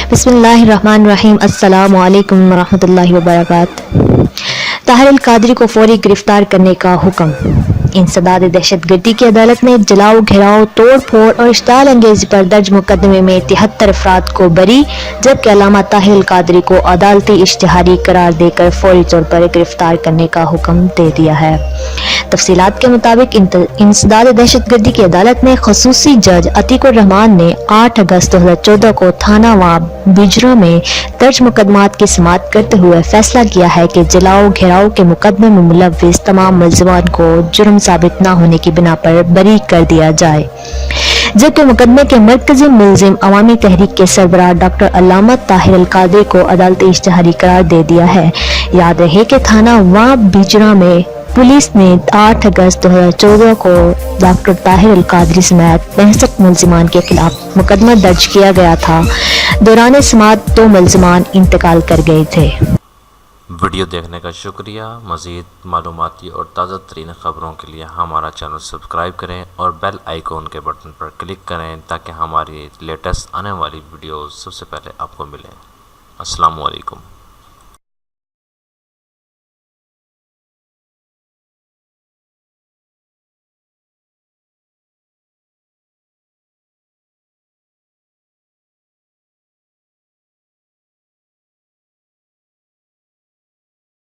बिस्मिल्लाहिर्रहमानिर्रहीम। अस्सलामु अलैकुम वरहमतुल्लाहि वबरकातुहू। ताहिर अल-कादरी को फौरी गिरफ्तार करने का हुक्म। इंसदाद दहशतगर्दी की अदालत ने जलाओ, घेराव, तोड़ फोड़ और इश्तिआल अंगेजी पर दर्ज मुकदमे में 73 अफराद को बरी, जबकि अल्लामा ताहिर अल-कादरी को अदालती इश्तिहारी करार देकर फौरी तौर पर गिरफ्तार करने का हुक्म दे दिया है। तफसीलात के मुताबिक इंसदाद दहशतगर्दी की अदालत में खसूसी जज अतीकुर रहमान ने 8 अगस्त 2014 को थाना वाब बिजरा में दर्ज मुकदमात की समाअत करते हुए फैसला किया है कि जलाओ घेराव के मुकदमे में मुलव्विस तमाम मुल्ज़िमान को जुर्म साबित न होने की बिना पर बरी कर दिया जाए, जबकि मुकदमे के मरकजी मुल्जिम अवामी तहरीक के सरबराह डॉक्टर अल्लामा ताहिर अल-कादरी को अदालती इश्तिहारी करार दे दिया है। याद रहे कि थाना वाब बिजरा में पुलिस ने 8 अगस्त 2014 को डॉक्टर ताहिर अल-कादरी समेत 65 मुल्जिमान के खिलाफ मुकदमा दर्ज किया गया था। दौरान समाअत 2 मुल्जिमान इंतकाल कर गए थे। वीडियो देखने का शुक्रिया। मज़ीद मालूमाती और ताज़ा तरीन ख़बरों के लिए हमारा चैनल सब्सक्राइब करें और बेल आइकॉन के बटन पर क्लिक करें ताकि हमारी लेटेस्ट आने वाली वीडियोस सबसे पहले आपको मिलें। अस्सलामु अलैकुम।